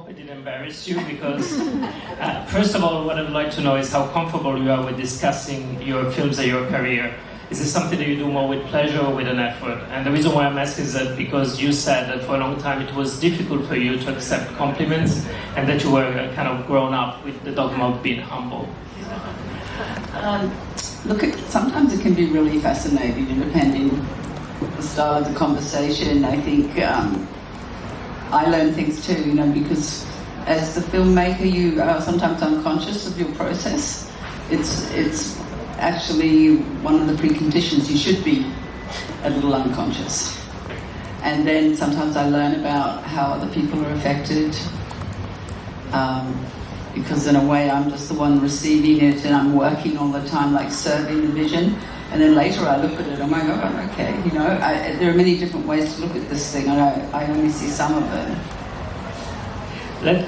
hope I didn't embarrass you, because first of all, what I'd like to know is how comfortable you are with discussing your films and your career. Is this something that you do more with pleasure or with an effort? And the reason why I'm asking is that because you said that for a long time it was difficult for you to accept compliments, and that you were kind of grown up with the dogma of being humble. Sometimes it can be really fascinating, depending the style of the conversation. I think I learn things too, because as the filmmaker, you are sometimes unconscious of your process. It's actually one of the preconditions. You should be a little unconscious. And then sometimes I learn about how other people are affected, because in a way I'm just the one receiving it, and I'm working all the time, like serving the vision. And then later I look at it, I'm like, oh, okay, there are many different ways to look at this thing, and I only see some of them.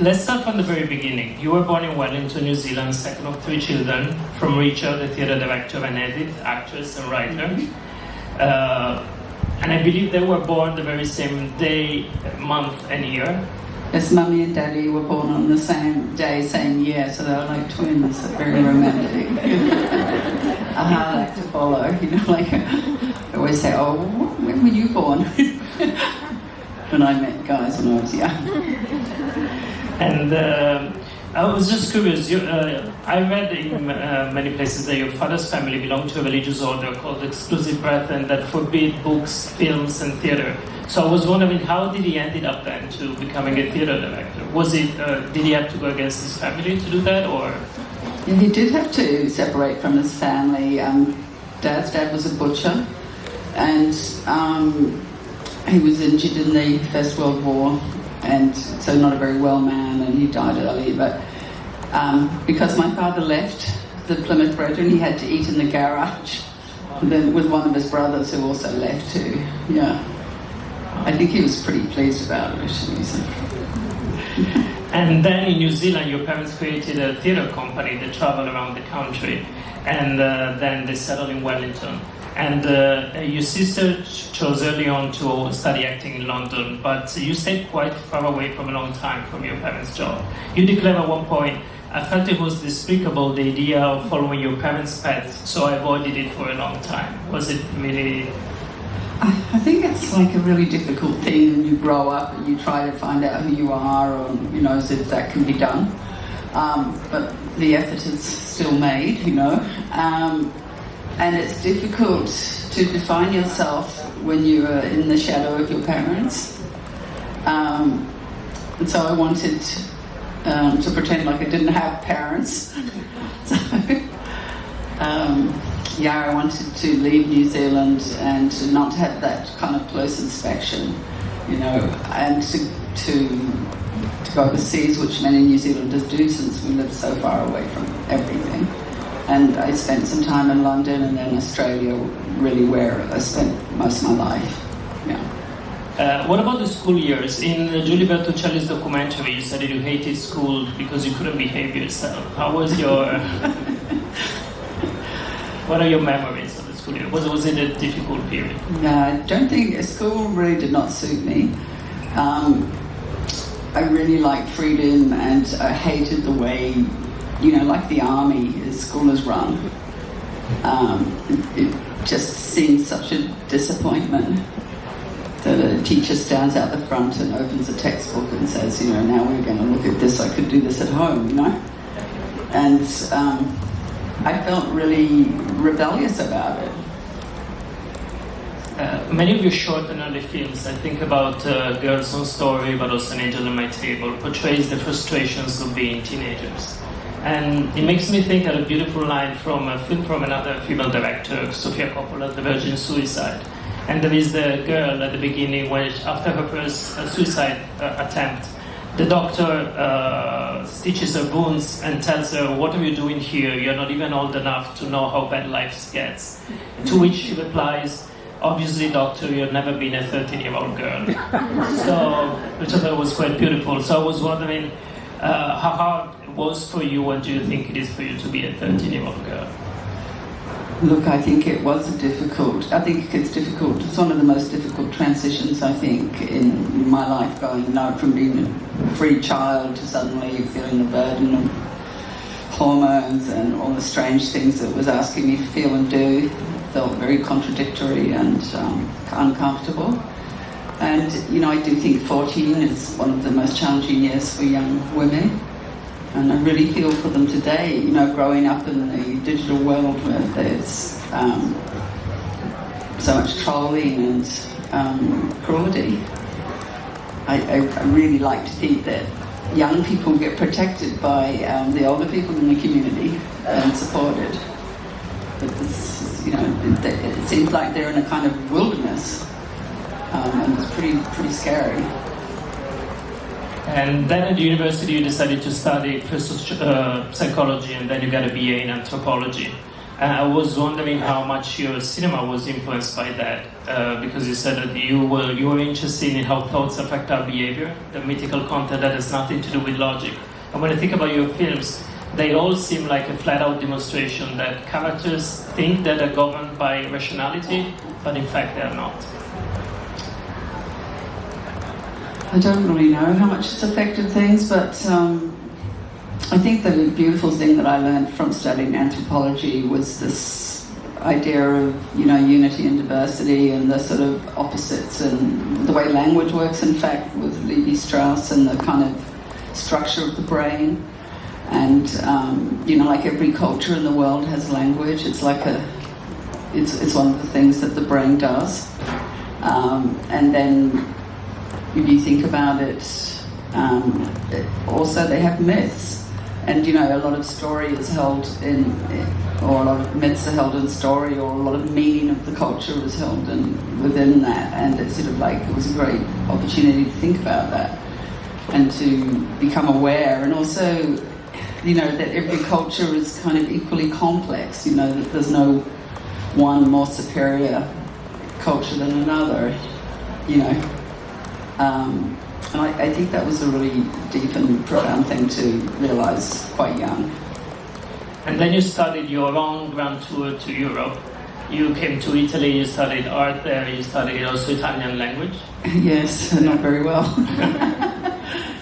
Let's start from the very beginning. You were born in Wellington, New Zealand, second of 3 children, from Richard, the theatre director, and Edith, actress and writer. And I believe they were born the very same day, month, and year. Yes, Mummy and Daddy were born on the same day, same year, so they were like twins, very romantic. Hard act to follow, I always say, oh, when were you born? When I met guys when I was young. And I was just curious, I read in many places that your father's family belonged to a religious order called Exclusive Brethren that forbid books, films, and theatre. So I was wondering, how did he end up then to becoming a theatre director? Did he have to go against his family to do that, or? Yeah, he did have to separate from his family. Dad's dad was a butcher, and he was injured in the First World War, and so not a very well man, and he died early. But because my father left the Plymouth Brethren, he had to eat in the garage with one of his brothers who also left too. Yeah, I think he was pretty pleased about it, actually. So. And then in New Zealand, your parents created a theatre company that traveled around the country, and then they settled in Wellington. And your sister chose early on to study acting in London, but you stayed quite far away from a long time from your parents' job. You declared at one point, I felt it was despicable, the idea of following your parents' path, so I avoided it for a long time. Was it really... I think it's like a really difficult thing when you grow up and you try to find out who you are, or, as if that can be done. But the effort is still made, and it's difficult to define yourself when you are in the shadow of your parents. And so I wanted to pretend like I didn't have parents. So, I wanted to leave New Zealand and to not have that kind of close inspection, and to go overseas, which many New Zealanders do since we live so far away from everything. And I spent some time in London and then Australia, really where I spent most of my life. Yeah. What about the school years? In Julie Bertuccelli's documentary, you said that you hated school because you couldn't behave yourself. How was your... What are your memories of the school year? Was it a difficult period? No, I don't think... School really did not suit me. I really liked freedom, and I hated the way... like the army, school is run. It just seems such a disappointment that a teacher stands out the front and opens a textbook and says, now we're going to look at this, I could do this at home, And I felt really rebellious about it. Many of your short and early films, I think about Girls on Story, but also An Angel at My Table, portrays the frustrations of being teenagers. And it makes me think of a beautiful line from a film from another female director, Sofia Coppola, The Virgin Suicide. And there is the girl at the beginning when, after her first suicide attempt, the doctor stitches her wounds and tells her, what are you doing here? You're not even old enough to know how bad life gets. To which she replies, obviously, doctor, you've never been a 13-year-old girl. So, which I thought was quite beautiful. So I was wondering how hard it was for you, what do you think it is for you to be a 13-year-old girl? Look, I think it was I think it's difficult. It's one of the most difficult transitions, I think, in my life, going from being a free child to suddenly feeling the burden of hormones and all the strange things that it was asking me to feel and do. It felt very contradictory and uncomfortable. And, I do think 14 is one of the most challenging years for young women. And I really feel for them today, growing up in the digital world where there's so much trolling and cruelty. I really like to think that young people get protected by the older people in the community and supported. But this, it seems like they're in a kind of wilderness, and it's pretty scary. And then at the university you decided to study first psychology, and then you got a BA in anthropology. And I was wondering how much your cinema was influenced by that, because you said that you were interested in how thoughts affect our behavior, the mythical content that has nothing to do with logic. And when I think about your films, they all seem like a flat-out demonstration that characters think that they're governed by rationality, but in fact they are not. I don't really know how much it's affected things, but I think the beautiful thing that I learned from studying anthropology was this idea of, unity and diversity and the sort of opposites and the way language works, in fact, with Levi-Strauss and the kind of structure of the brain. And, like every culture in the world has language. It's like it's one of the things that the brain does. And then if you think about it, also they have myths, and a lot of story is held in, or a lot of myths are held in story, or a lot of meaning of the culture is held within that, and it's sort of like, it was a great opportunity to think about that and to become aware, and also, that every culture is kind of equally complex, that there's no one more superior culture than another, and I think that was a really deep and profound thing to realise quite young. And then you started your own grand tour to Europe. You came to Italy, you studied art there, you studied also Italian language. Yes, not very well.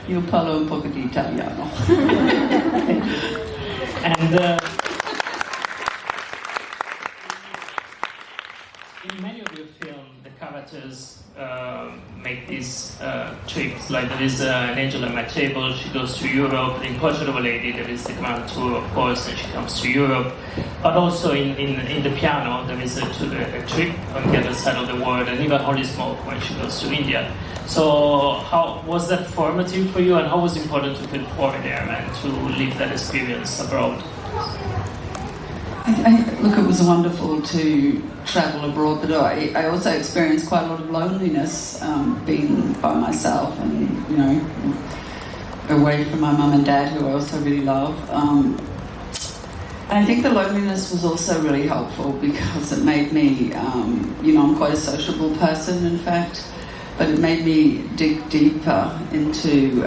Io parlo un poco di italiano. And in many of your films, the characters make these trips. Like there is an angel at my table, she goes to Europe. In Portrait of a Lady, there is the grand tour, of course, and she comes to Europe. But also in the piano, there is a trip on the other side of the world, and even Holy Smoke when she goes to India. So how was that formative for you, and how was it important to feel foreigner and to live that experience abroad? Look, it was wonderful to travel abroad, but I also experienced quite a lot of loneliness being by myself and, away from my mum and dad, who I also really love. And I think the loneliness was also really helpful because it made me, I'm quite a sociable person, in fact, but it made me dig deeper into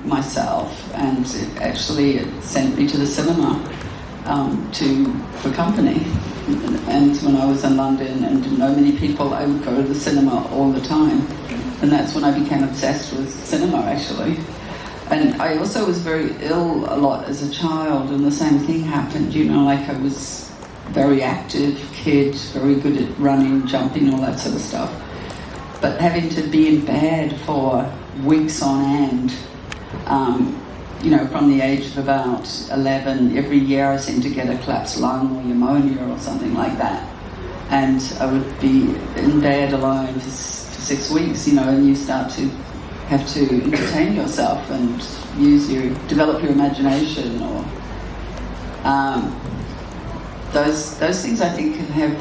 myself, and it sent me to the cinema. For company, and when I was in London and didn't know many people, I would go to the cinema all the time, and that's when I became obsessed with cinema, actually. And I also was very ill a lot as a child, and the same thing happened, like I was very active kid, very good at running, jumping, all that sort of stuff, but having to be in bed for weeks on end, from the age of about 11, every year I seemed to get a collapsed lung or pneumonia or something like that. And I would be in bed alone for 6 weeks, and you start to have to entertain yourself and develop your imagination, or those things I think can have,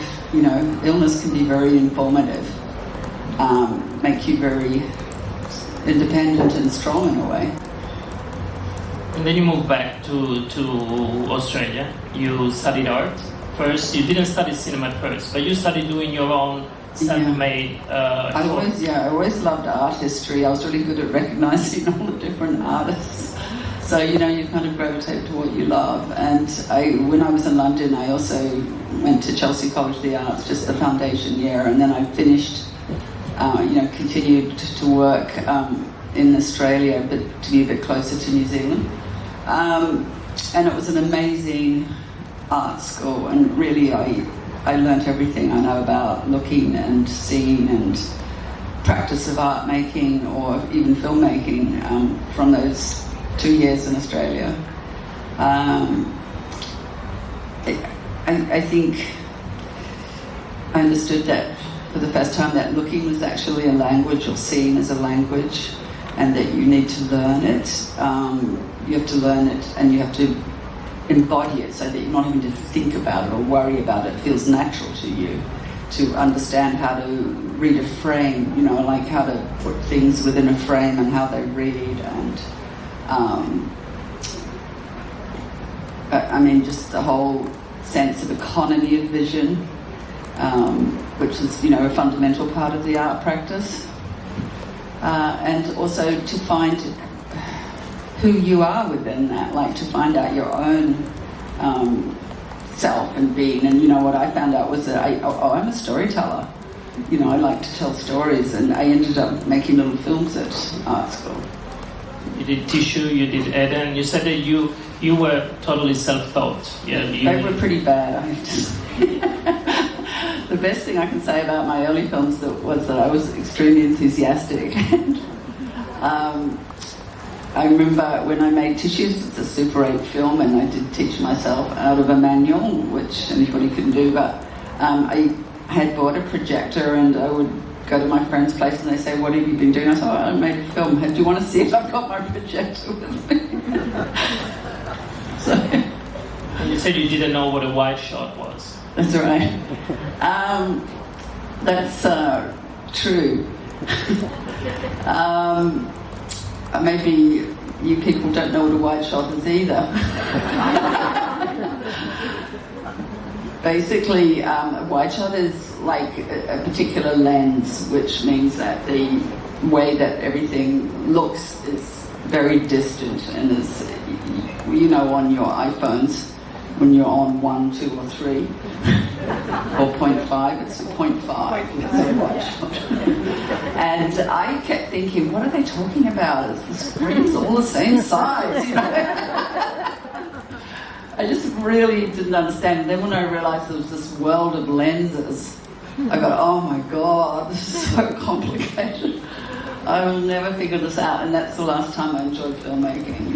illness can be very informative, make you very independent and strong in a way. And then you moved back to Australia. You studied art. First, you didn't study cinema at first, but you started doing your own self-made. I always loved art history. I was really good at recognizing all the different artists. So you kind of gravitate to what you love. And when I was in London, I also went to Chelsea College of the Arts, just the foundation year, and then I finished, continued to work in Australia, but to be a bit closer to New Zealand. And it was an amazing art school, and really I learnt everything I know about looking and seeing and practice of art making or even filmmaking from those 2 years in Australia. I think I understood that for the first time that looking was actually a language, or seen as a language, and that you need to learn it. You have to learn it and you have to embody it so that you're not having to think about it or worry about it. It feels natural to you to understand how to read a frame, like how to put things within a frame and how they read, and just the whole sense of economy of vision, which is, a fundamental part of the art practice. And also to find who you are within that, like to find out your own self and being. And what I found out was that I'm a storyteller. I like to tell stories, and I ended up making little films at art school. You did Tissue, you did Eden. You said that you were totally self-taught. Yeah, they were pretty bad, I have to say. The best thing I can say about my early films was that I was extremely enthusiastic. I remember when I made Tissues, it's a Super 8 film, and I did teach myself out of a manual, which anybody can do, but I had bought a projector, and I would go to my friend's place and they say, "What have you been doing?" I said, "I made a film. Do you want to see if I've got my projector with me?" So, and you said you didn't know what a wide shot was. That's right. That's true. Maybe you people don't know what a wide shot is either. Basically, a wide shot is like a particular lens, which means that the way that everything looks is very distant, and is, on your iPhones, when you're on 1, 2, or 3, or 0.5, it's a 0.5. It's a wide shot. And I kept thinking, what are they talking about? The screen's all the same size, I just really didn't understand. And then when I realised there was this world of lenses, I got, oh my God, this is so complicated. I will never figure this out. And that's the last time I enjoyed filmmaking,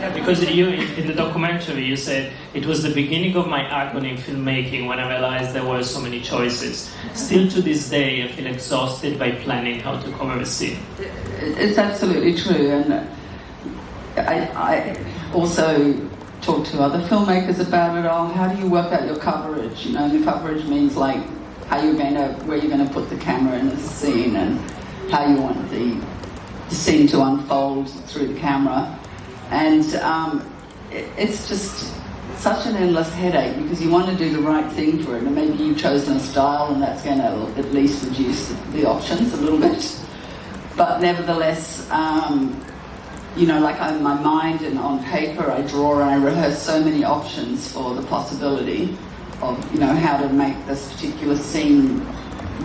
Yeah, because in the documentary you said it was the beginning of my agony in filmmaking when I realized there were so many choices. Still to this day I feel exhausted by planning how to cover a scene. It's absolutely true, and I also talk to other filmmakers about it. How do you work out your coverage? The coverage means like where you're going to put the camera in the scene, and how you want the scene to unfold through the camera. And it's just such an endless headache, because you want to do the right thing for it, and maybe you've chosen a style and that's going to at least reduce the options a little bit. But nevertheless, like in my mind and on paper, I draw and I rehearse so many options for the possibility of, how to make this particular scene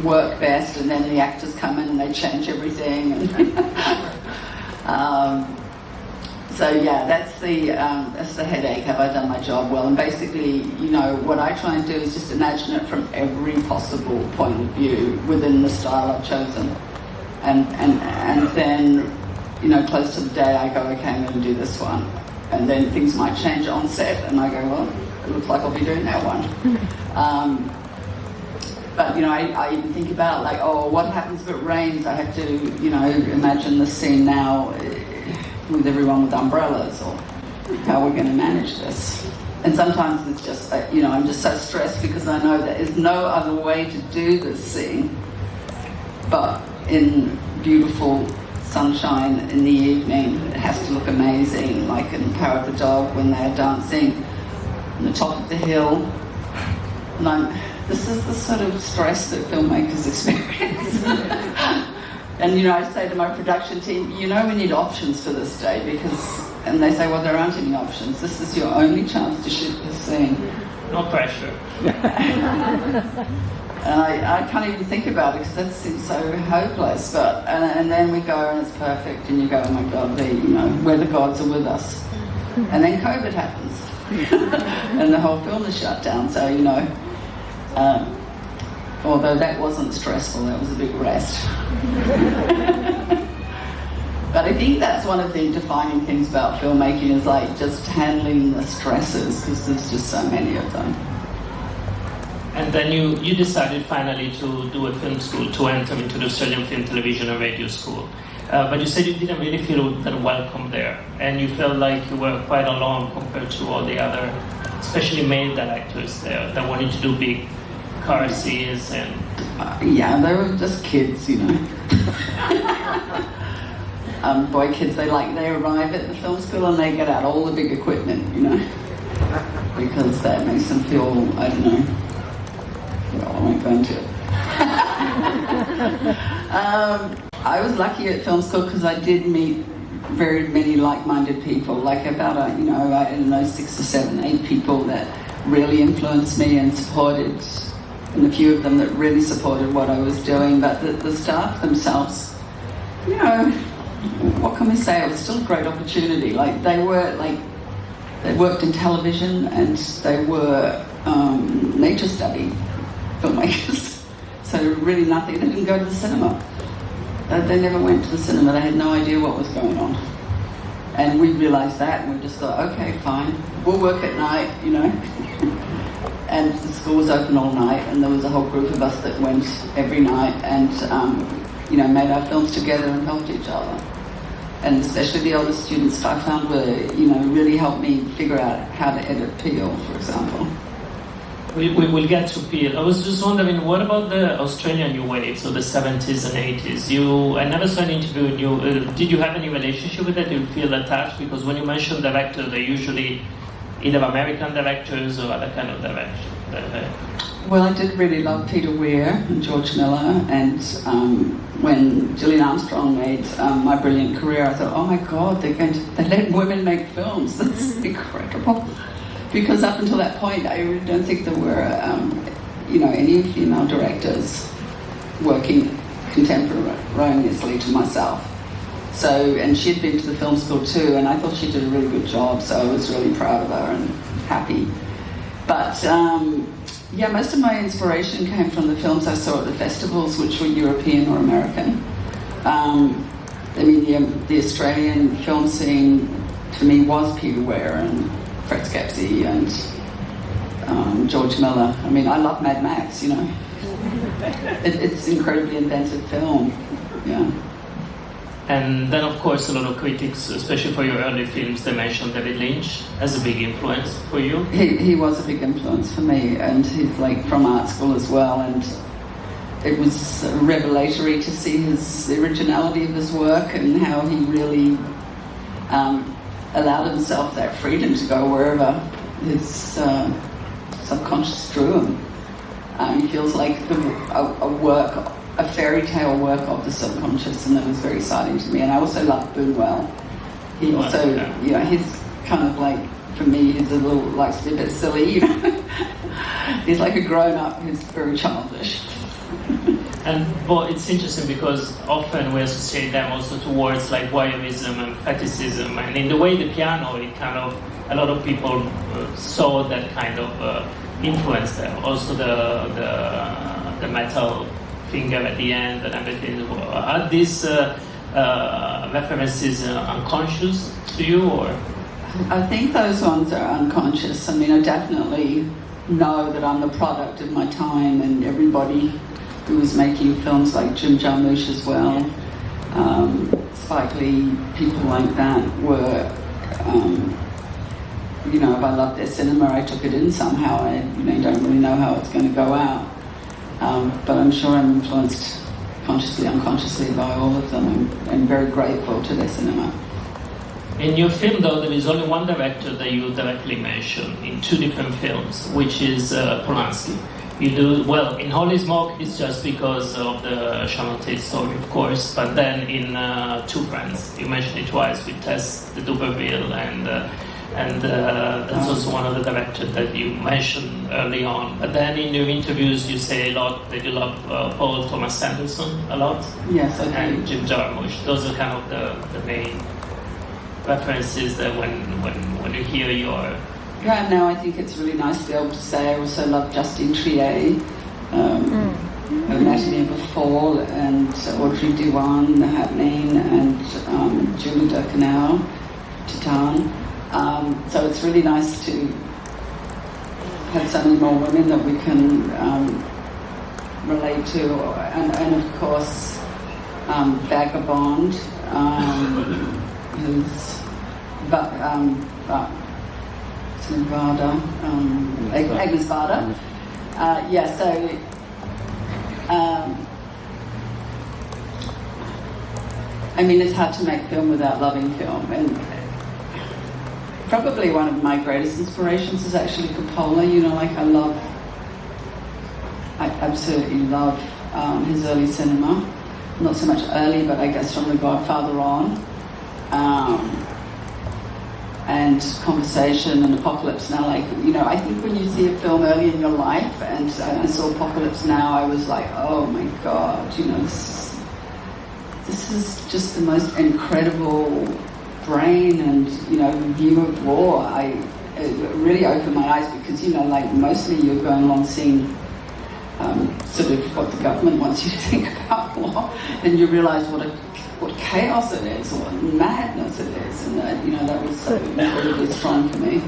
work best, and then the actors come in and they change everything. So yeah, that's the headache. Have I done my job well? And basically, what I try and do is just imagine it from every possible point of view within the style I've chosen, and then, close to the day, I go, okay, I'm going to do this one, and then things might change on set, and I go, well, it looks like I'll be doing that one. But I even think about what happens if it rains? I have to, imagine the scene now with everyone with umbrellas, or how we're going to manage this. And sometimes it's just, I'm just so stressed because I know there is no other way to do this scene but in beautiful sunshine in the evening. It has to look amazing, like in Power of the Dog when they're dancing on the top of the hill. And this is the sort of stress that filmmakers experience. And, you know, I say to my production team, you know, we need options for this day because, and they say, well, there aren't any options. This is your only chance to shoot this scene. No pressure. And I can't even think about it because that seems so hopeless. But and then we go and it's perfect, and you go, oh my God, you know, where the gods are with us. And then COVID happens, and the whole film is shut down. So you know, although that wasn't stressful, that was a big rest. But I think that's one of the defining things about filmmaking is like just handling the stresses because there's just so many of them. And then you decided finally to do a film school, to enter into the Australian Film, Television and Radio School. But you said you didn't really feel that welcome there, and you felt like you were quite alone compared to all the other, especially male directors there that wanted to do big car scenes and... Yeah, they were just kids, you know. Boy kids, they arrive at the film school and they get out all the big equipment, you know, because that makes them feel, I don't know. Well, I won't go into it. I was lucky at film school because I did meet very many like-minded people, like about, I don't know, 6 or 7, 8 people that really influenced me and supported, and a few of them that really supported what I was doing. But the staff themselves, you know, what can we say? It was still a great opportunity. Like they worked in television and they were nature study filmmakers. So really nothing. They didn't go to the cinema. They never went to the cinema. They had no idea what was going on. And we realised that, and we just thought, okay, fine, we'll work at night, you know. And the school was open all night, and there was a whole group of us that went every night and, you know, made our films together and helped each other. And especially the older students I found were, you know, really helped me figure out how to edit Peel, for example. We will get to Peel. I was just wondering, what about the Australian New Wave, so the 70s and 80s? I never saw an interview with you. Did you have any relationship with it? Did you feel attached? Because when you mention directors, they're usually either American directors or other kind of directors. Well, I did really love Peter Weir and George Miller, and when Gillian Armstrong made My Brilliant Career, I thought, oh my God, they let women make films. That's incredible. Because up until that point, I really don't think there were, you know, any female directors working contemporaneously to myself. So, and she'd been to the film school too, and I thought she did a really good job, so I was really proud of her and happy. But, yeah, most of my inspiration came from the films I saw at the festivals, which were European or American. I mean, the Australian film scene, to me, was Peter Weir and Fred Skepsey and George Miller. I mean, I love Mad Max, you know. It's an incredibly inventive film, yeah. And then, of course, a lot of critics, especially for your early films, they mentioned David Lynch as a big influence for you. He was a big influence for me, and he's like from art school as well, and it was revelatory to see the originality of his work and how he really allowed himself that freedom to go wherever his subconscious drew him. He feels like a fairy tale work of the subconscious, and that was very exciting to me. And I also love Buñuel. He also, you know, he's kind of like, for me, he's likes to be a bit silly, you know. He's like a grown-up who's very childish. And well, it's interesting because often we associate them also towards like voyeurism and fetishism, and in the way the piano, it kind of, a lot of people saw that kind of influence there. Also the metal finger at the end and everything. Are these references unconscious to you, or? I think those ones are unconscious. I mean, I definitely know that I'm the product of my time, and everybody who was making films like Jim Jarmusch as well, Spike Lee, people like that were, you know, if I loved their cinema, I took it in somehow. I don't really know how it's going to go out. But I'm sure I'm influenced consciously, unconsciously by all of them. I'm very grateful to their cinema. In your film, though, there is only one director that you directly mention in 2 different films, which is Polanski. You do well in Holy Smoke. It's just because of the Sharon Tate story, of course. But then in Two Friends, you mentioned it twice with Tess de Duberville, and that's also one of the directors that you mentioned early on. But then in your interviews, you say a lot that you love Paul Thomas Anderson a lot. Yes, I do. And Jim Jarmusch. Those are kind of the main references that when you hear your. Yeah, no, I think it's really nice to be able to say I also love Justine Triet, Anatomy of a Fall, and Audrey Diwan, The Happening, and Julie Ducournau, Titan. So it's really nice to have so many more women that we can relate to, and of course Vagabond, who's Varda, Agnes Varda. I mean, it's hard to make film without loving film, and probably one of my greatest inspirations is actually Coppola. You know, like I absolutely love his early cinema. Not so much early, but I guess from The Godfather on. And Conversation and Apocalypse Now, like, you know, I think when you see a film early in your life, and I saw Apocalypse Now, I was like, oh my God, you know, this is just the most incredible brain and, you know, view of war. It really opened my eyes because, you know, like mostly you're going along seeing sort of what the government wants you to think about war, and you realise what chaos it is, what madness it is, and that, you know, that was so incredibly strong for me.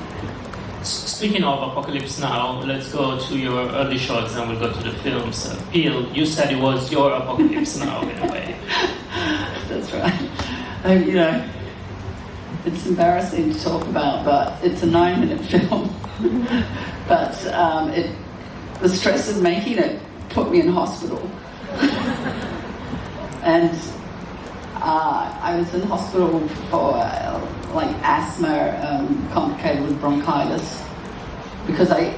Speaking of Apocalypse Now, let's go to your early shots and we'll go to the films. Peel, you said it was your Apocalypse Now in a way. That's right. You know, it's embarrassing to talk about, but it's a 9-minute film. But the stress of making it put me in hospital. And I was in hospital for like asthma complicated with bronchitis because I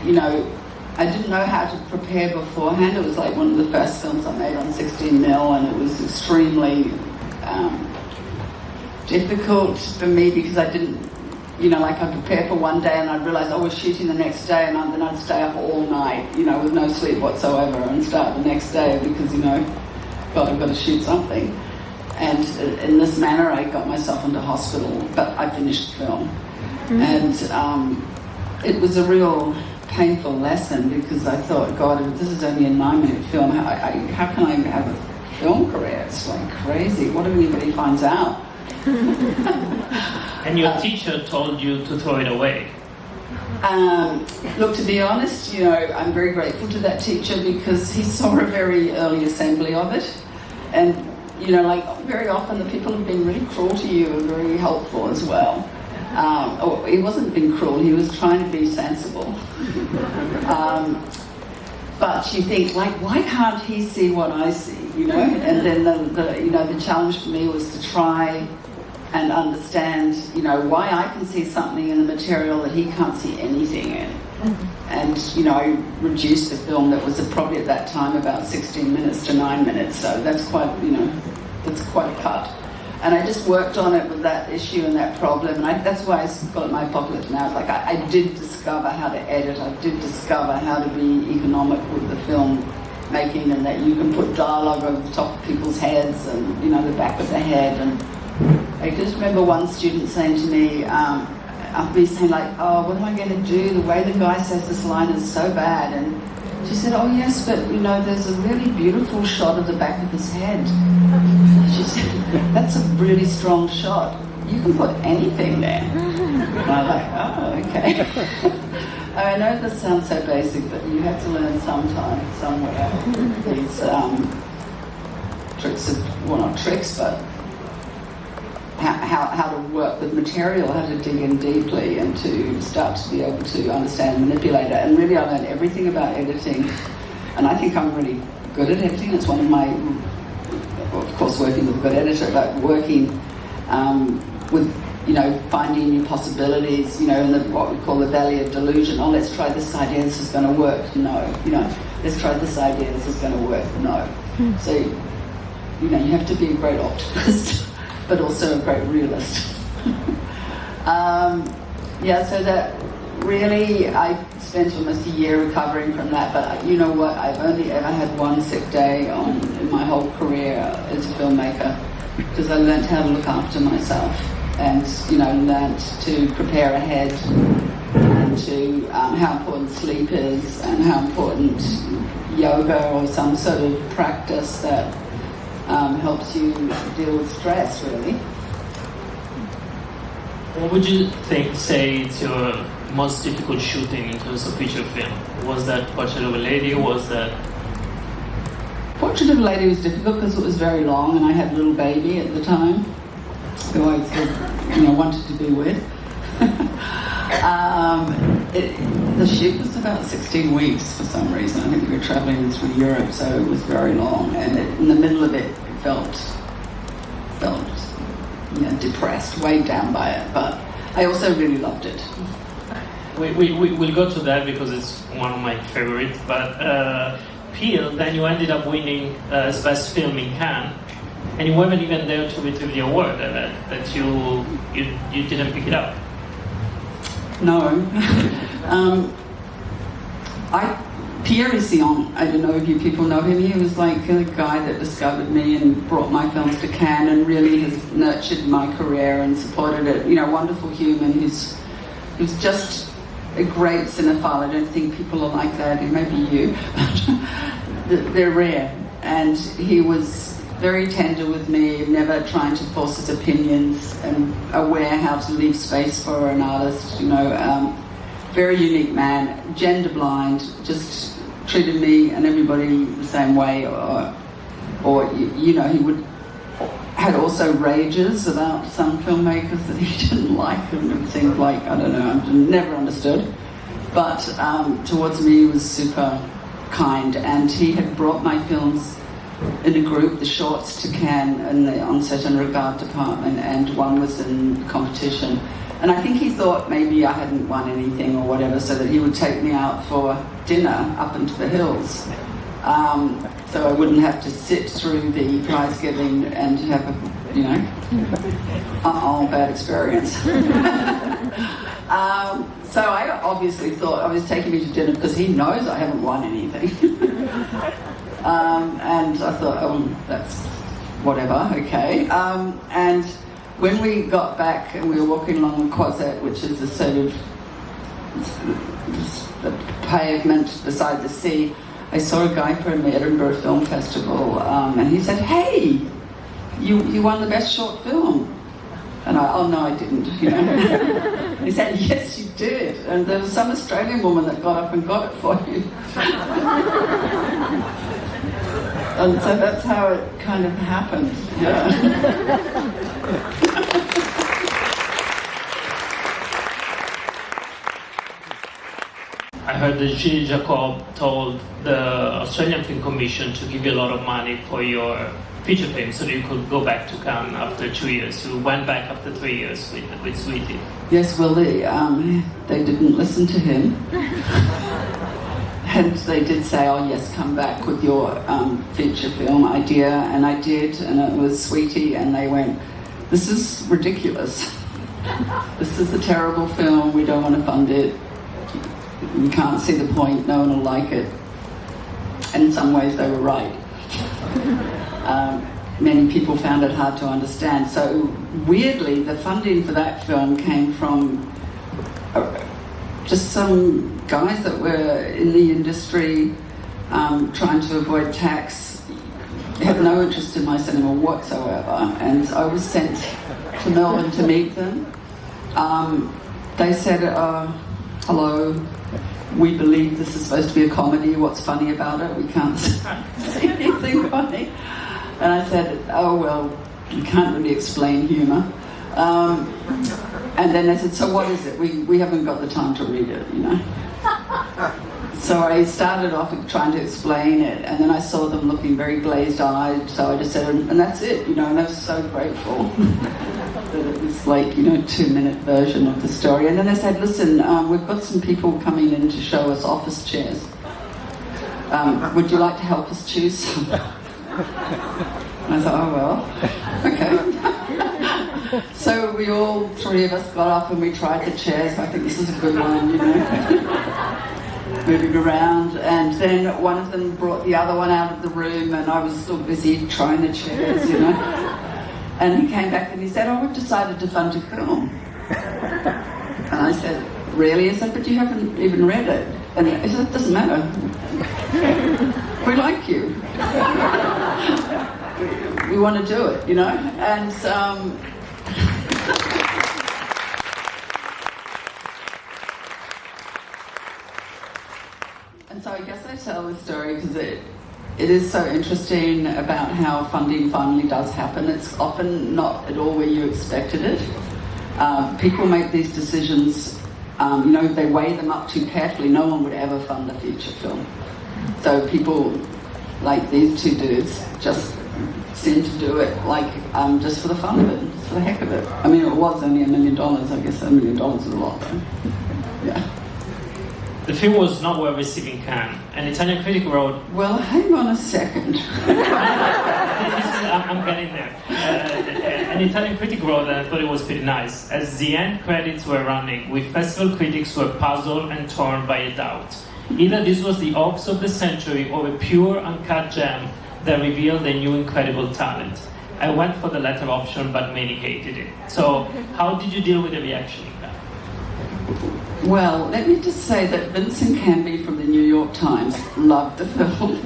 didn't know how to prepare beforehand. It was like one of the first films I made on 16mm, and it was extremely difficult for me because I didn't, you know, like I'd prepare for one day and I'd realise, oh, we're shooting the next day, and then I'd stay up all night, you know, with no sleep whatsoever, and start the next day because, you know, God, I've got to shoot something. And in this manner, I got myself into hospital, but I finished the film. Mm-hmm. And it was a real painful lesson because I thought, God, if this is only a 9-minute film, how can I have a film career? It's like crazy. What if anybody finds out? And your teacher told you to throw it away. Look, to be honest, you know, I'm very grateful to that teacher because he saw a very early assembly of it. And you know, like very often the people have been really cruel to you and very helpful as well. He wasn't being cruel, he was trying to be sensible. But you think, like, why can't he see what I see, you know? And then the challenge for me was to try and understand, you know, why I can see something in the material that he can't see anything in. And, you know, I reduced the film that was probably at that time about 16 minutes to 9 minutes, so that's quite, you know, that's quite a cut. And I just worked on it with that issue and that problem, and that's why I call it my Apocalypse Now. Like, I did discover how to edit, I did discover how to be economic with the film making, and that you can put dialogue over the top of people's heads and, you know, the back of the head. And I just remember one student saying to me, I'll be saying like, oh, what am I going to do? The way the guy says this line is so bad. And she said, oh yes, but you know, there's a really beautiful shot of the back of his head. She said, that's a really strong shot. You can put anything there. And I'm like, oh, okay. I know this sounds so basic, but you have to learn sometime, somewhere, these tricks of, well, not tricks, but how to work with material, how to dig in deeply and to start to be able to understand and manipulate it. And really I learned everything about editing, and I think I'm really good at editing. It's one of my, of course working with a good editor, but working with finding new possibilities, in what we call the valley of delusion. Oh, let's try this idea, this is going to work. No, let's try this idea, this is going to work. No. So, you have to be a great optimist, but also a great realist. So that really, I spent almost a year recovering from that, but you know what, I've only ever had one sick day in my whole career as a filmmaker, because I learned how to look after myself and, learned to prepare ahead, and to how important sleep is, and how important yoga or some sort of practice that helps you deal with stress, really. What would you say it's your most difficult shooting in terms of feature film? Was that Portrait of a Lady, or was that... Portrait of a Lady was difficult because it was very long, and I had a little baby at the time who I still, wanted to be with. The shoot was about 16 weeks for some reason. I think we were travelling through Europe, so it was very long, and in the middle of it felt depressed, weighed down by it, but I also really loved it. We'll go to that because it's one of my favorites, but Peel, then you ended up winning as best film in Cannes, and you weren't even there to retrieve the award, that you didn't pick it up. No. Pierre Ission, I don't know if you people know him, he was like the guy that discovered me and brought my films to Cannes and really has nurtured my career and supported it. Wonderful human who's just a great cinephile. I don't think people are like that, maybe you, but they're rare. And he was very tender with me, never trying to force his opinions, and aware how to leave space for an artist, very unique man, gender blind, just treated me and everybody the same way, or he had also rages about some filmmakers that he didn't like, and it seemed like, I don't know, I never understood. But towards me he was super kind, and he had brought my films in a group, the shorts, to Cannes in the On-Set and Regard department, and one was in competition. And I think he thought maybe I hadn't won anything or whatever, so that he would take me out for dinner up into the hills. So I wouldn't have to sit through the prize giving and have a, bad experience. So I obviously thought I was taking me to dinner because he knows I haven't won anything. And I thought, oh, that's whatever, okay. And when we got back and we were walking along the Croisette, which is a sort of the pavement beside the sea, I saw a guy from the Edinburgh Film Festival, and he said, "Hey, you won the best short film." And oh no, I didn't. He said, "Yes, you did." And there was some Australian woman that got up and got it for you. And so that's how it kind of happened. Yeah. I heard that Gilles Jacob told the Australian Film Commission to give you a lot of money for your feature film so that you could go back to Cannes after 2 years. You went back after 3 years with Sweetie. Yes, well, they didn't listen to him. And they did say, "Oh yes, come back with your feature film idea," and I did, and it was Sweetie, and they went, "This is ridiculous. This is a terrible film, we don't want to fund it. You can't see the point, no one will like it." And in some ways they were right. Many people found it hard to understand. So weirdly, the funding for that film came from just some guys that were in the industry trying to avoid tax, had no interest in my cinema whatsoever, and I was sent to Melbourne to meet them. They said, "Hello, we believe this is supposed to be a comedy. What's funny about it? We can't see anything funny." And I said, "Oh well, you can't really explain humour." And then they said, "So what is it? We haven't got the time to read it, So I started off trying to explain it, and then I saw them looking very glazed-eyed, so I just said, and that's it, and I was so grateful that it was this like, 2-minute version of the story. And then they said, listen, we've got some people coming in to show us office chairs. Would you like to help us choose some? And I thought, oh well, okay. So we all, 3 of us, got up and we tried the chairs. I think this is a good one, moving around. And then one of them brought the other one out of the room, and I was still busy trying the chairs, And he came back and he said, oh, we've decided to fund a film. And I said, really? I said, but you haven't even read it. And he said, it doesn't matter. We like you. We want to do it, And and so I guess I tell this story because it is so interesting about how funding finally does happen. It's often not at all where you expected it. People make these decisions, they weigh them up too carefully. No one would ever fund a feature film. So people like these 2 dudes just seem to do it just for the fun of it, just for the heck of it. I mean, it was only $1 million. I guess $1 million is a lot, though. Yeah. The film was not well received in Cannes. An Italian critic wrote... Well, hang on a second. I'm getting there. An Italian critic wrote that I thought it was pretty nice. As the end credits were running, we festival critics were puzzled and torn by a doubt. Either this was the ox of the century or a pure, uncut gem that revealed a new incredible talent. I went for the latter option, but many hated it. So, how did you deal with the reaction? Well, let me just say that Vincent Canby from the New York Times loved the film.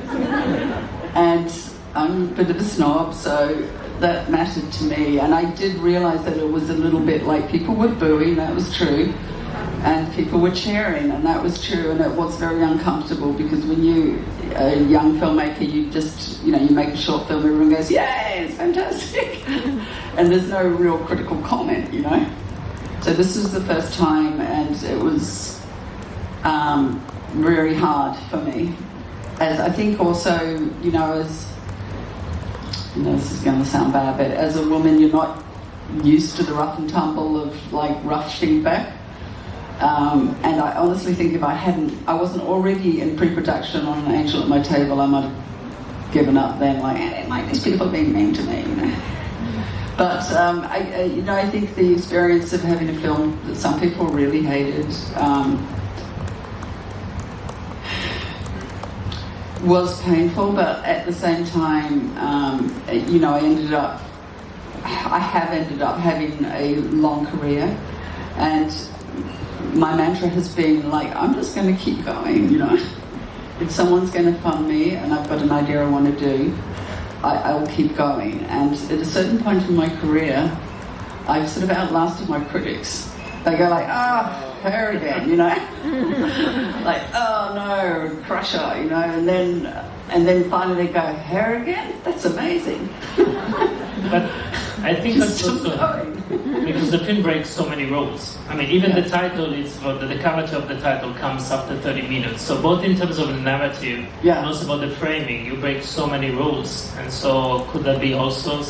And I'm a bit of a snob, so that mattered to me. And I did realise that it was a little bit like people were booing, that was true, and people were cheering, and that was true. And it was very uncomfortable because when you're a young filmmaker, you just, you make a short film, everyone goes, yay, it's fantastic. And there's no real critical comment, So this was the first time, and it was very hard for me. As I think also, as this is going to sound bad, but as a woman, you're not used to the rough and tumble of rough feedback. And I honestly think if I wasn't already in pre-production on An Angel at My Table, I might have given up then. These people are being mean to me, But I think the experience of having a film that some people really hated was painful. But at the same time, I have ended up having a long career, and my mantra has been I'm just going to keep going. If someone's going to fund me and I've got an idea I want to do, I will keep going. And at a certain point in my career, I've sort of outlasted my critics. They go her again, oh no, crusher, and then finally they go, her again? That's amazing. But I think that's also because the film breaks so many rules. I mean, even the title the character of the title comes after 30 minutes. So both in terms of the narrative and also about the framing, you break so many rules. And so could that be also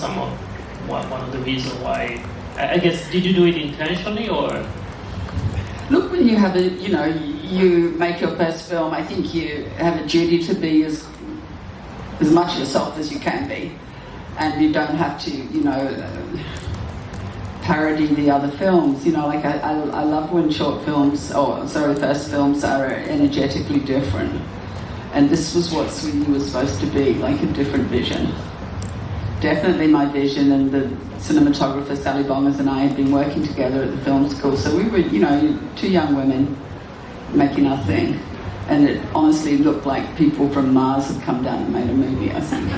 one of the reasons why? I guess, did you do it intentionally or? Look, when you have you make your first film, I think you have a duty to be as much yourself as you can be. And you don't have to, parody the other films. I love when first films are energetically different. And this was what Sweeney was supposed to be, a different vision. Definitely my vision, and the cinematographer Sally Bongers and I had been working together at the film school. So we were, 2 young women making our thing. And it honestly looked like people from Mars had come down and made a movie, I think.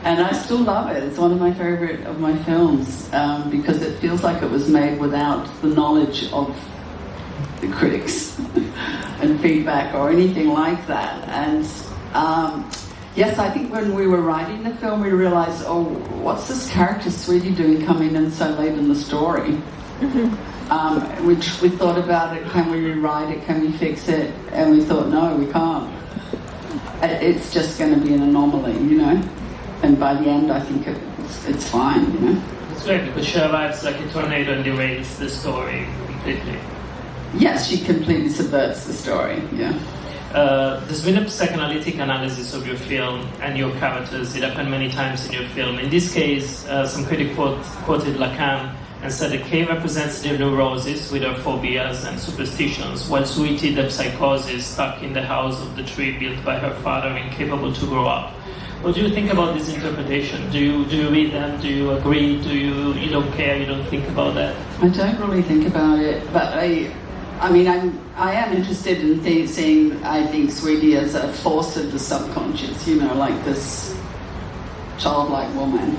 And I still love it. It's one of my favorite of my films because it feels like it was made without the knowledge of the critics and feedback or anything like that. And yes, I think when we were writing the film, we realized, what's this character Sweetie doing coming in so late in the story? We thought about it, can we rewrite it, can we fix it? And we thought, no, we can't. It's just going to be an anomaly, And by the end, I think it's fine, It's great because she arrives like a tornado and derails the story completely. Yes, she completely subverts the story, yeah. There's been a psychoanalytic analysis of your film and your characters. It happened many times in your film. In this case, some critic quoted Lacan and said that Kay represents the neurosis with her phobias and superstitions, while Sweetie the psychosis stuck in the house of the tree built by her father, incapable to grow up. What do you think about this interpretation? Do you read them? Do you agree? Do you don't care? You don't think about that? I don't really think about it, but I am interested in seeing, I think, Sweetie as a force of the subconscious, you know, like this childlike woman.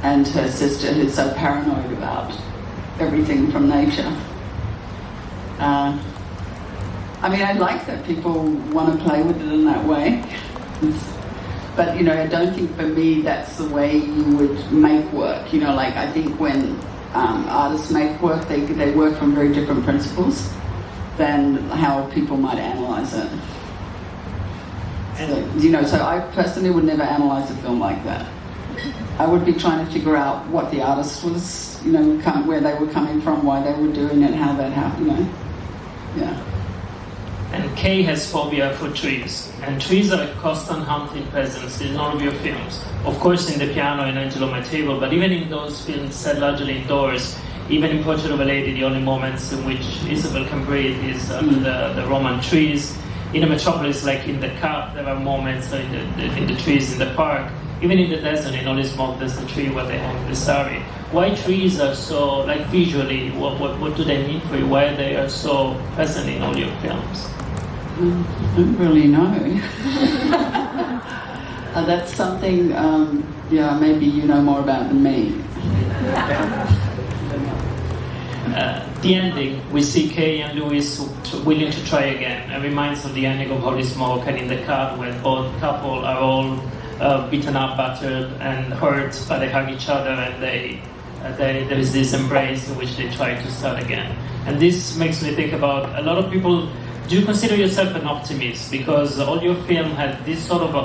And her sister who's so paranoid about everything from nature. I like that people want to play with it in that way. But, you know, I don't think for me that's the way you would make work. You know, like I think when artists make work, they work from very different principles than how people might analyse it. So, you know, so I personally would never analyse a film like that. I would be trying to figure out what the artist was, you know, where they were coming from, why they were doing it, how that happened, you know. Yeah. And Kay has phobia for trees, and trees are a constant haunting presence in all of your films. Of course in The Piano and Angel on My Table, but even in those films set largely indoors, even in Portrait of a Lady, the only moments in which Isabel can breathe is under the Roman trees. In a metropolis like in The Cup, there are moments in the trees in the park. Even in the desert, in Holy Smoke, there's the tree where they hang the sari. Why trees are so, like visually, what do they mean for you? Why they are so present in all your films? I don't really know. That's something, maybe you know more about than me. The ending, we see Kay and Louis willing to try again. It reminds of the ending of Holy Smoke and In the Cup, where both couple are all beaten up, battered, and hurt, but they hug each other, and there is this embrace in which they try to start again. And this makes me think about a lot of people. Do you consider yourself an optimist? Because all your film had this sort of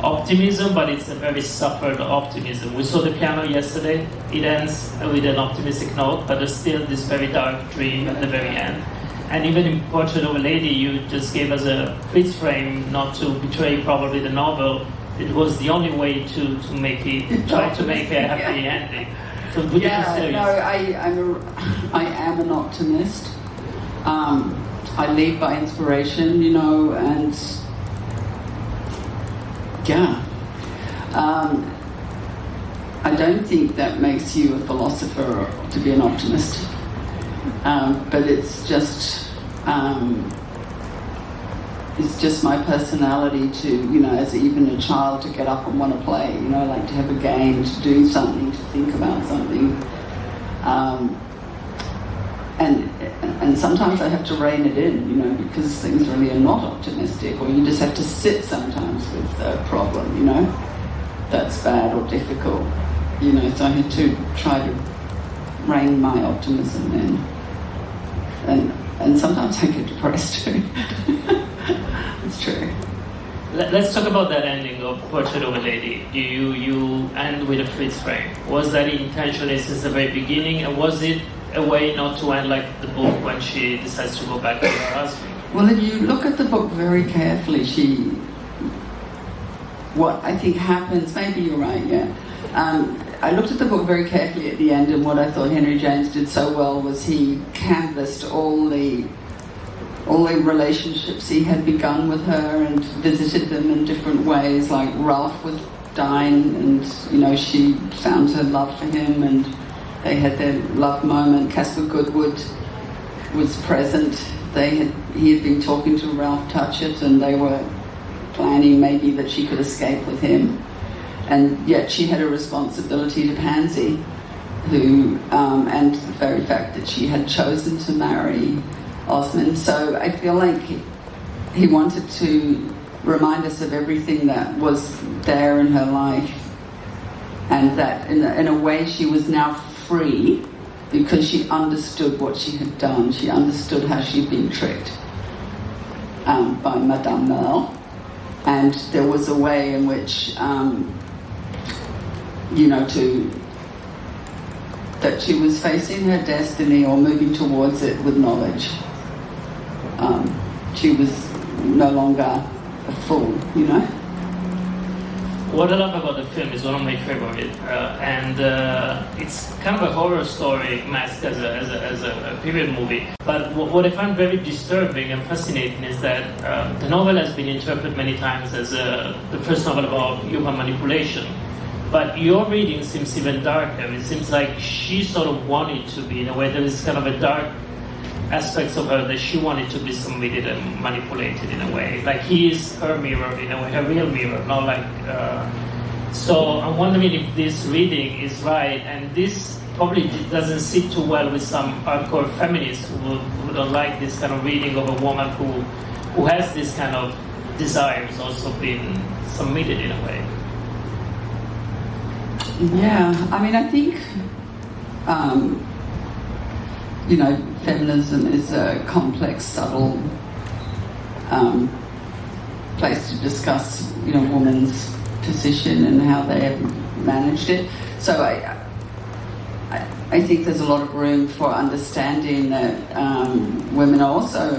optimism, but it's a very suffered optimism. We saw The Piano yesterday. It ends with an optimistic note, but there's still this very dark dream at the very end. And even in Portrait of a Lady, you just gave us a freeze frame not to betray probably the novel. It was the only way to make it, try to make a happy ending. So would you consider yourself? I am an optimist. I lead by inspiration, you know, and I don't think that makes you a philosopher to be an optimist, but it's just my personality to, you know, as even a child, to get up and want to play, you know, like to have a game, to do something, to think about something. And sometimes I have to rein it in, you know, because things really are not optimistic, or you just have to sit sometimes with a problem, you know, that's bad or difficult, you know, so I had to try to rein my optimism in. And sometimes I get depressed too. It's true. Let's talk about that ending of Portrait of a Lady. You end with a freeze frame. Was that intentionally since the very beginning, and was it a way not to end like the book when she decides to go back to her husband? Well, if you look at the book very carefully, what I think happens, maybe you're right, yeah. I looked at the book very carefully at the end, and what I thought Henry James did so well was he canvassed all the relationships he had begun with her and visited them in different ways, like Ralph was dying and, you know, she found her love for him and they had their love moment. Caspar Goodwood was present. He had been talking to Ralph Touchett and they were planning maybe that she could escape with him. And yet she had a responsibility to Pansy, who, and the very fact that she had chosen to marry Osmond. So I feel like he wanted to remind us of everything that was there in her life, and that in a way she was now free because she understood what she had done. She understood how she'd been tricked by Madame Merle, and there was a way in which, that she was facing her destiny or moving towards it with knowledge. She was no longer a fool, What I love about the film is one of my favorite, and it's kind of a horror story masked as a period movie. But what I find very disturbing and fascinating is that the novel has been interpreted many times as the first novel about human manipulation. But your reading seems even darker. It seems like she sort of wanted to be, in a way, there is kind of a dark aspects of her that she wanted to be submitted and manipulated in a way. Like he is her mirror in a way, her real mirror, not like... So I'm wondering if this reading is right, and this probably doesn't sit too well with some hardcore feminists who don't like this kind of reading of a woman who has this kind of desires also being submitted in a way. Yeah, I mean, I think, feminism is a complex, subtle place to discuss, women's position and how they have managed it. So I think there's a lot of room for understanding that women are also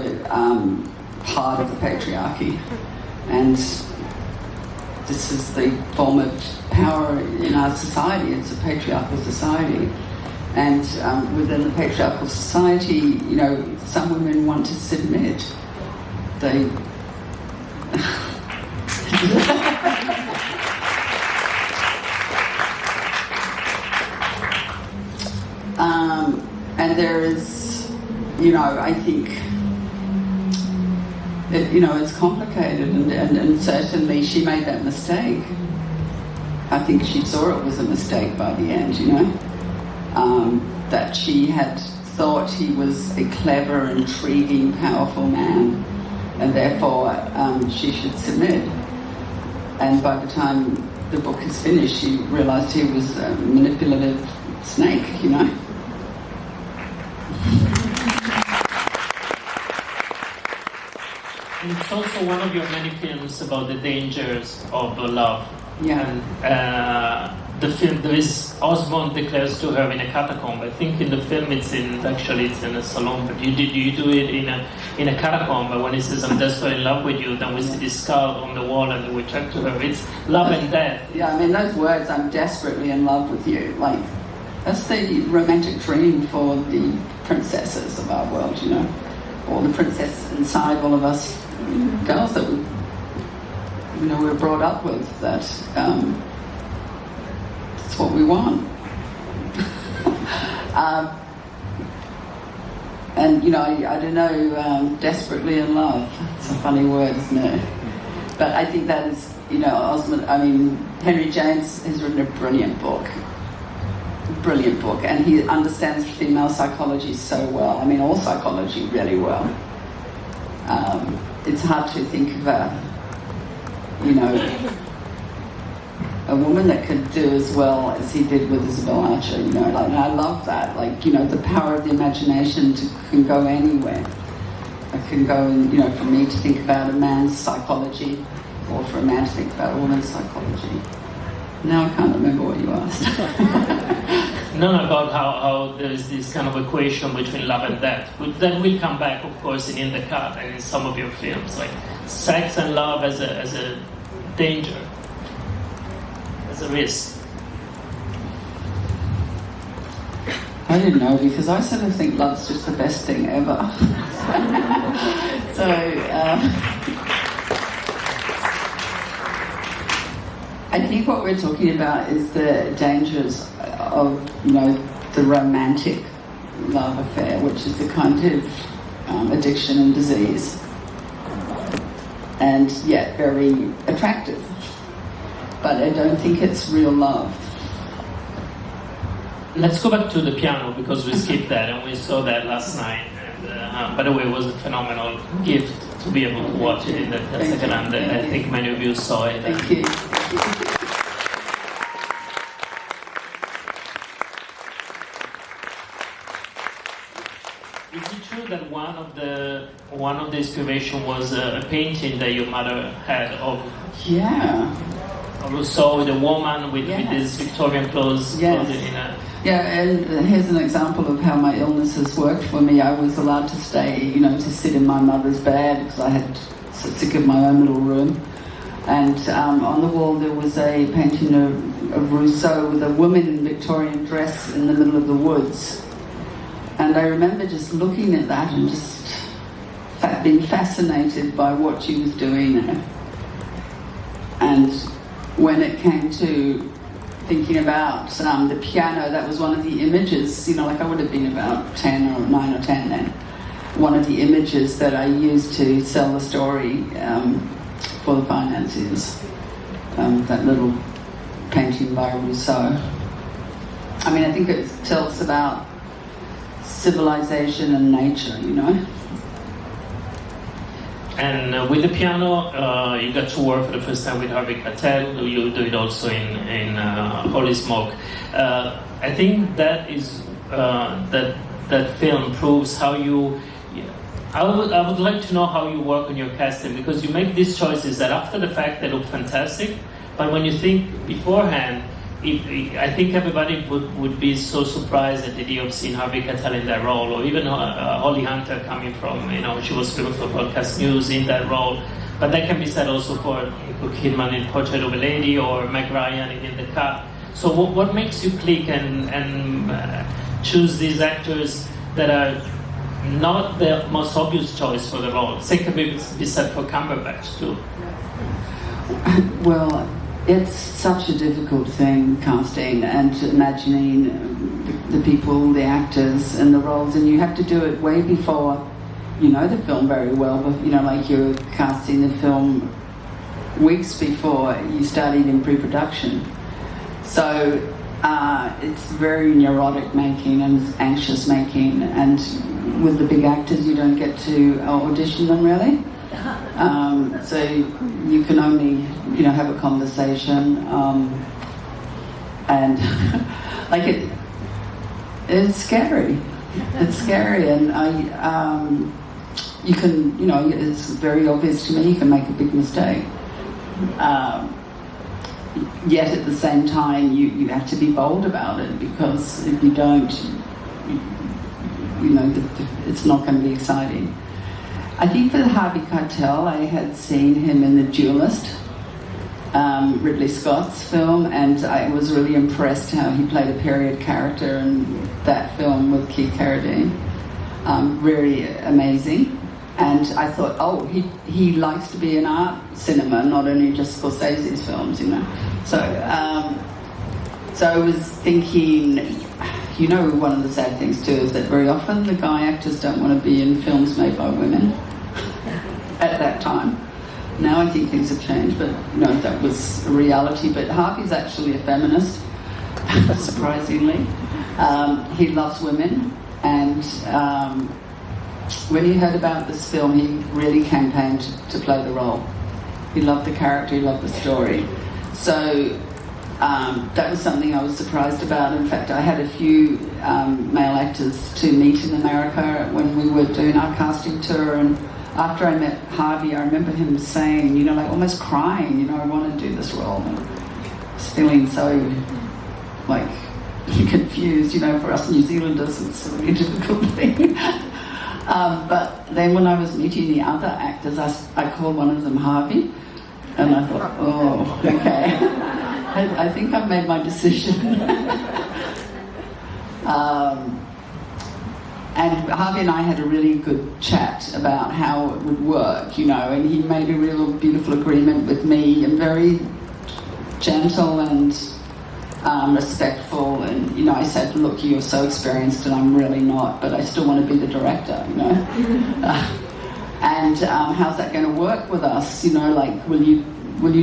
part of the patriarchy, and this is the form of power in our society. It's a patriarchal society. And within the patriarchal society, some women want to submit. They... and there is, I think, it's complicated, and certainly she made that mistake. I think she saw it was a mistake by the end, that she had thought he was a clever, intriguing, powerful man, and therefore she should submit. And by the time the book is finished, she realised he was a manipulative snake, And it's also one of your many films about the dangers of love. Yeah. And the film, there is Osmond declares to her in a catacomb. I think in the film it's in a salon, but you do it in a catacomb. But when he says I'm desperately in love with you, then we see this skull on the wall and we talk to her. It's love and death. Yeah, I mean those words, I'm desperately in love with you. Like that's the romantic dream for the princesses of our world, or the princess inside all of us girls that we're brought up with, that it's what we want. And I don't know, desperately in love. It's a funny word, isn't it? But I think that is, Osmond. Henry James has written a brilliant book, and he understands female psychology so well. All psychology really well. It's hard to think of a woman that could do as well as he did with Isabel Archer, and I love that, the power of the imagination can go anywhere. It can go in, for me to think about a man's psychology, or for a man to think about a woman's psychology. Now I can't remember what you asked. No, about how there is this kind of equation between love and death. That will come back, of course, in The Cut and in some of your films, like sex and love as a danger, as a risk. I didn't know, because I sort of think love's just the best thing ever. I think what we're talking about is the dangers of, the romantic love affair, which is a kind of addiction and disease, and yet very attractive. But I don't think it's real love. Let's go back to the piano, because we skipped that and we saw that last night. And, by the way, it was a phenomenal gift to be able to watch it in that second hand. I think many of you saw it. Thank you. Is it true that one of the inspiration was a painting that your mother had of Yeah. Rousseau, the woman with Yes. this Victorian clothes. Yes. In a, Yeah, and here's an example of how my illnesses worked for me. I was allowed to stay, you know, to sit in my mother's bed because I had sick of my own little room. And on the wall there was a painting of Rousseau with a woman in Victorian dress in the middle of the woods. And I remember just looking at that and just being fascinated by what she was doing there. And when it came to thinking about the piano, that was one of the images, you know, like I would have been about 10 or 9 or 10 then. One of the images that I used to sell the story for the financiers. That little painting by Rousseau. I mean, I think it tells about civilization and nature, you know. And with the piano, you got to work for the first time with Harvey Keitel. You do it also in Holy Smoke. I think that is that film proves how you. I would like to know how you work on your casting, because you make these choices that after the fact they look fantastic, but when you think beforehand, I think everybody would be so surprised at the idea of seeing Harvey Keitel in that role, or even Holly Hunter coming from, you know, she was filmed for Broadcast News in that role. But that can be said also for Nicole Kidman in Portrait of a Lady, or Meg Ryan in The Cut. So what makes you click and choose these actors that are not the most obvious choice for the role? Same can be said for Cumberbatch too. Well, it's such a difficult thing, casting and imagining the people, the actors and the roles, and you have to do it way before you know the film very well, but you know, like you're casting the film weeks before you started in pre-production. So it's very neurotic making and anxious making, and with the big actors you don't get to audition them really. So you can only, you know, have a conversation, and like it's scary. It's scary, and you can, you know, it's very obvious to me you can make a big mistake. Yet at the same time, you have to be bold about it, because if you don't, you know, it's not going to be exciting. I think that Harvey Keitel, I had seen him in The Duelist, Ridley Scott's film, and I was really impressed how he played a period character in that film with Keith Carradine. Really amazing. And I thought, oh, he likes to be in art cinema, not only just Scorsese's films, you know. So I was thinking, you know, one of the sad things too is that very often the guy actors don't want to be in films made by women at that time. Now I think things have changed, but you know, that was a reality. But Harvey's actually a feminist, surprisingly. He loves women, and when he heard about this film, he really campaigned to play the role. He loved the character, he loved the story. So that was something I was surprised about. In fact, I had a few male actors to meet in America when we were doing our casting tour, and after I met Harvey, I remember him saying, you know, like almost crying, you know, I want to do this role. And I was feeling so, like, confused, you know, for us New Zealanders, it's a really difficult thing. But then when I was meeting the other actors, I called one of them Harvey, and I thought, oh, okay. I think I've made my decision. And Harvey and I had a really good chat about how it would work, you know, and he made a real beautiful agreement with me, and very gentle and respectful. And, you know, I said, look, you're so experienced and I'm really not, but I still want to be the director, you know. And how's that going to work with us? You know, like, will you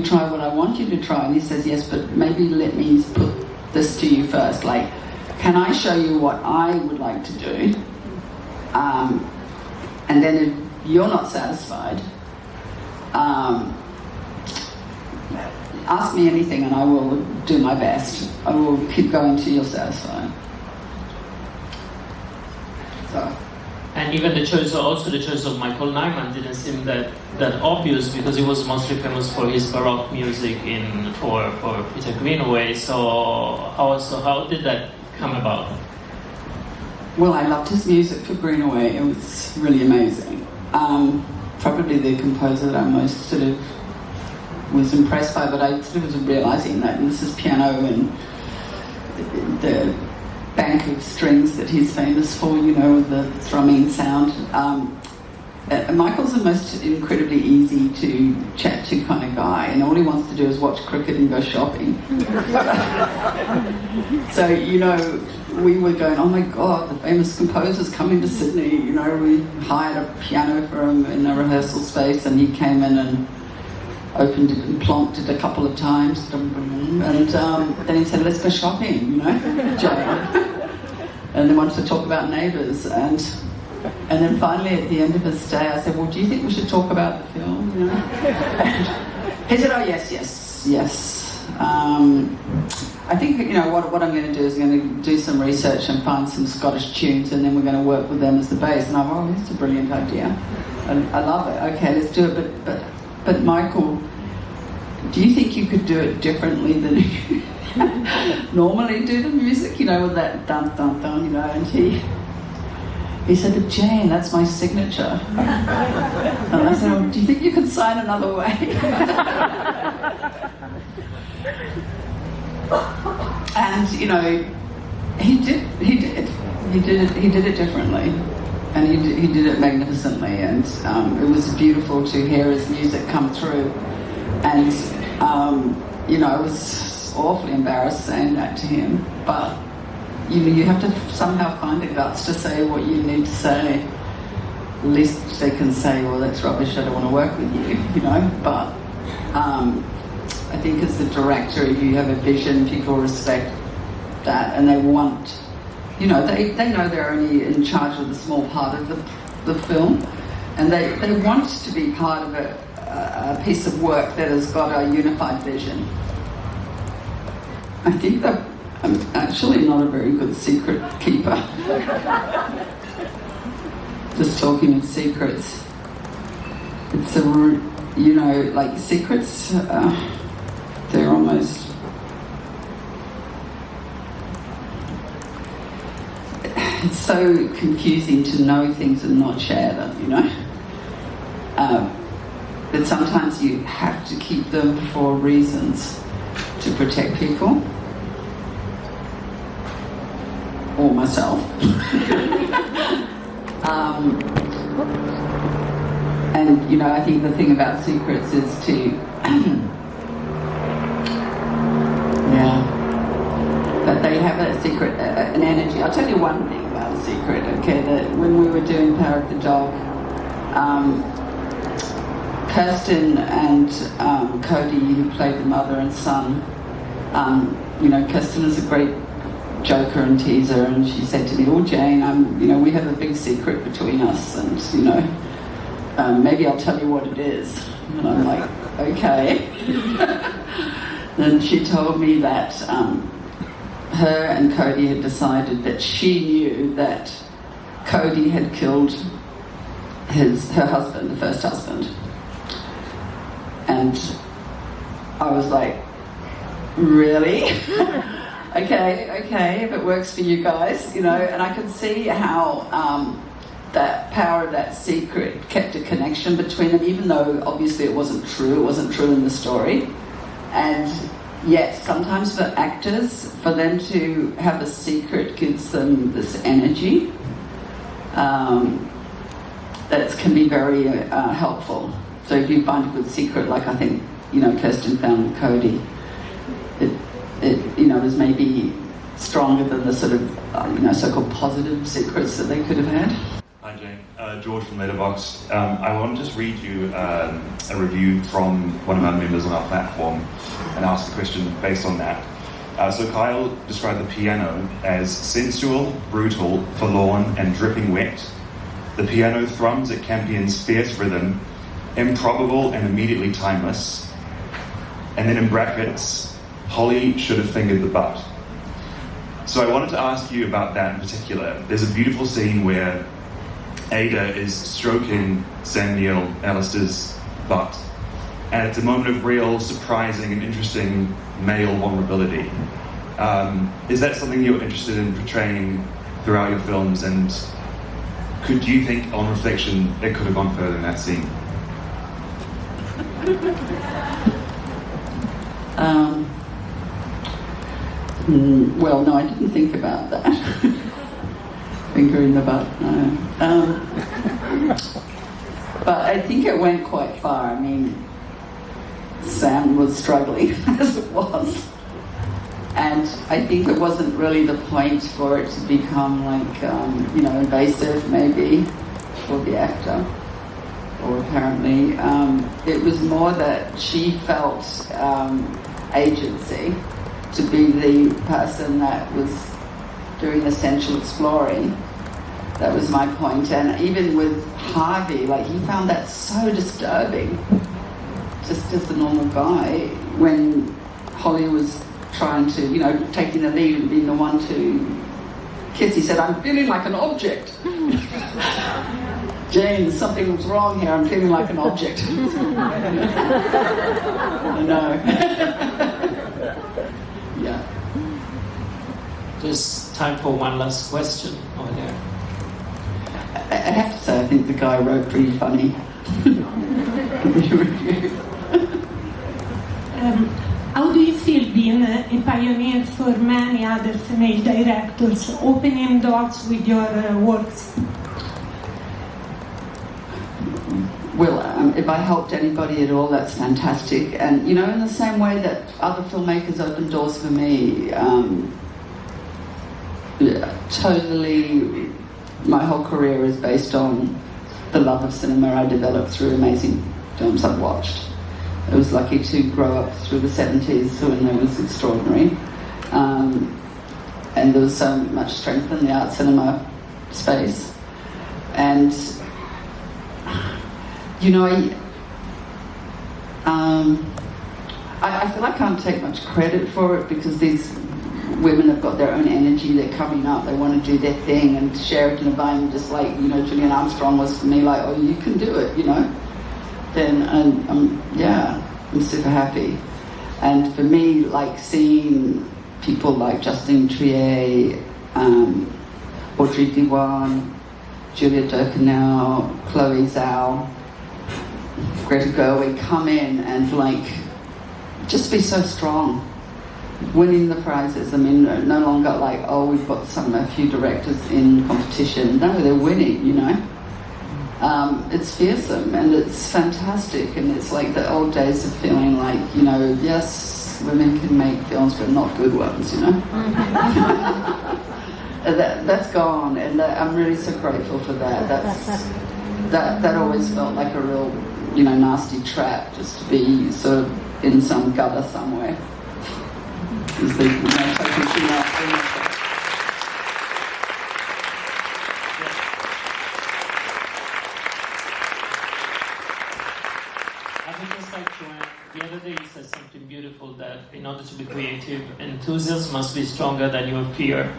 try what I want you to try? And he says, yes, but maybe let me put this to you first. Like, can I show you what I would like to do? And then if you're not satisfied, ask me anything and I will do my best. I will keep going till you're satisfied. So. And even the choice of Michael Nyman didn't seem that obvious, because he was mostly famous for his Baroque music for Peter Greenaway. So how did that come about? Well, I loved his music for Greenaway. It was really amazing. Probably the composer that I most sort of was impressed by, but I sort of was realising that this is piano and the bank of strings that he's famous for, you know, the thrumming sound. Michael's the most incredibly easy to chat to kind of guy, and all he wants to do is watch cricket and go shopping. So, you know, we were going, oh my God, the famous composer's coming to Sydney. You know, we hired a piano for him in a rehearsal space, and he came in and opened it and plonked it a couple of times. And then he said, let's go shopping, you know, Jane. And then wanted to talk about Neighbours. And then finally at the end of his stay, I said, well, do you think we should talk about the film, you know? And he said, oh, yes. I think, you know, what I'm going to do is I'm going to do some research and find some Scottish tunes, and then we're going to work with them as the bass. And I'm, oh, that's a brilliant idea. I love it. Okay, let's do it. But Michael, do you think you could do it differently than you normally do the music? You know, with that dun dun dun, you know? And he said, but Jane, that's my signature. And I said, well, do you think you could sign another way? And, you know, he did it differently. And he did it magnificently, and it was beautiful to hear his music come through. And, you know, I was awfully embarrassed saying that to him, but you have to somehow find the guts to say what you need to say. At least they can say, well, that's rubbish, I don't want to work with you, you know. But I think as the director, if you have a vision, people respect that, and they want, you know, they know they're only in charge of the small part of the film, and they want to be part of a piece of work that has got a unified vision. I think that I'm actually not a very good secret keeper. Just talking of secrets. It's you know, like secrets, they're almost... It's so confusing to know things and not share them, you know? But sometimes you have to keep them for reasons to protect people. Or myself. And, you know, I think the thing about secrets is to... yeah. That they have a secret, an energy. I'll tell you one thing about a secret, okay? That when we were doing Power of the Dog, Kirsten and Cody, who played the mother and son, you know, Kirsten is a great joker and teaser, and she said to me, oh, Jane, you know, we have a big secret between us, and, you know, maybe I'll tell you what it is. And I'm like, okay. Then she told me that her and Cody had decided that she knew that Cody had killed her husband, the first husband. And I was like, really? Okay, if it works for you guys, you know. And I could see how that power of that secret kept a connection between them, even though obviously it wasn't true in the story. And yet sometimes for actors, for them to have a secret gives them this energy that can be very helpful. So if you find a good secret, like I think, you know, Kirsten found with Cody, it you know, is maybe stronger than the sort of, you know, so-called positive secrets that they could have had. Hi Jane, George from Letterboxd. I want to just read you a review from one of our members on our platform and ask a question based on that. So Kyle described the piano as sensual, brutal, forlorn and dripping wet. The piano thrums at Campion's fierce rhythm, improbable and immediately timeless. And then in brackets, Holly should have fingered the butt. So I wanted to ask you about that in particular. There's a beautiful scene where Ada is stroking Sam Neill, Alistair's butt, and it's a moment of real surprising and interesting male vulnerability. Is that something you're interested in portraying throughout your films, and could you think, on reflection, it could have gone further in that scene? Well, no, I didn't think about that. Finger in the butt, no. But I think it went quite far. I mean, Sam was struggling as it was. And I think it wasn't really the point for it to become like, invasive maybe for the actor, or apparently. It was more that she felt agency to be the person that was doing essential exploring. That was my point. And even with Harvey, like, he found that so disturbing, just as a normal guy, when Holly was trying to, taking the lead and being the one to kiss. He said, "I'm feeling like an object." Jane, something's wrong here. I'm feeling like an object. No. Yeah. There's time for one last question over there. I have to say, I think the guy wrote pretty funny. How do you feel being a pioneer for many other female directors, opening doors with your works? Well, if I helped anybody at all, that's fantastic. And, in the same way that other filmmakers opened doors for me, totally, my whole career is based on the love of cinema I developed through amazing films I've watched. I was lucky to grow up through the 70s when it was extraordinary. And there was so much strength in the art cinema space. And, I feel I can't take much credit for it, because these women have got their own energy, they're coming up, they want to do their thing, and share it in a vein, just like, Julian Armstrong was for me, like, oh, you can do it, then I'm super happy. And for me, like, seeing people like Justine Triet, Audrey Diwan, Julia Durkanau, Chloe Zhao, Greta Gerwig come in and, like, just be so strong, winning the prizes. I mean, no longer like, oh, we've got a few directors in competition. No, they're winning, It's fearsome and it's fantastic, and it's like the old days of feeling like, yes, women can make films, but not good ones, That's gone, and I'm really so grateful for that. That always felt like a real, nasty trap, just to be sort of in some gutter somewhere. The other day you said something beautiful, that in order to be creative, enthusiasm must be stronger than your fear.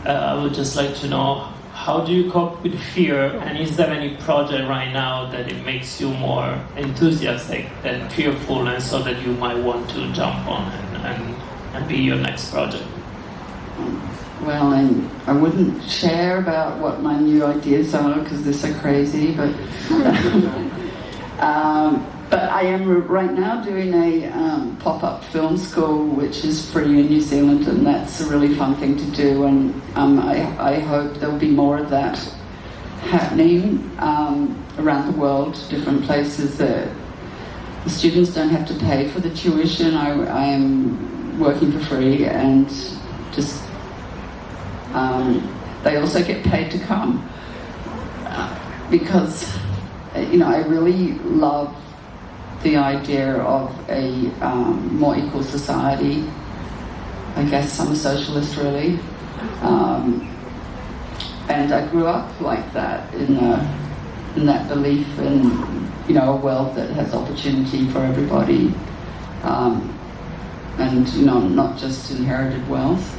I would just like to know, how do you cope with fear, and is there any project right now that it makes you more enthusiastic than fearful, and so that you might want to jump on and be your next project? Well, and I wouldn't share about what my new ideas are, because they're so crazy, but but I am right now doing a pop-up film school, which is free in New Zealand, and that's a really fun thing to do, and I hope there'll be more of that happening around the world, different places that the students don't have to pay for the tuition. I am working for free, and just they also get paid to come, because I really love the idea of a more equal society. I guess I'm a socialist, really, and I grew up like that, in that belief in a world that has opportunity for everybody, and not just inherited wealth.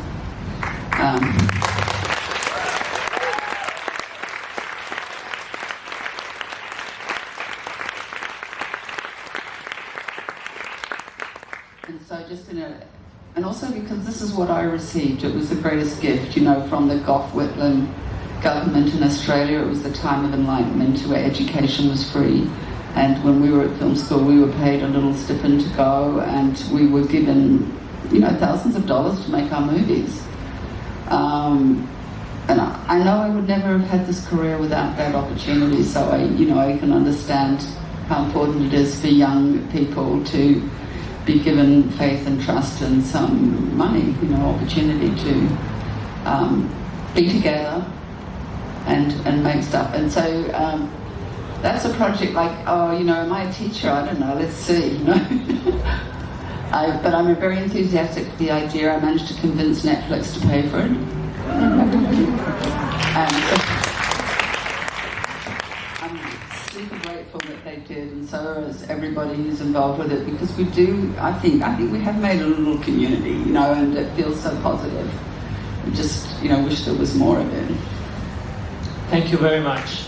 also because this is what I received. It was the greatest gift, you know, from the Gough Whitlam government in Australia. It was the time of enlightenment where education was free. And when we were at film school, we were paid a little stipend to go, and we were given, you know, thousands of dollars to make our movies. And I know I would never have had this career without that opportunity, so I can understand how important it is for young people to be given faith and trust and some money, you know, opportunity to be together and make stuff. And so that's a project like, oh, you know, am I a teacher? I don't know, let's see, you know. But I'm very enthusiastic for the idea. I managed to convince Netflix to pay for it. And I'm super grateful that they did, and so is everybody who's involved with it, because we do, I think we have made a little community, you know, and it feels so positive. We just, you know, wish there was more of it. Thank you very much.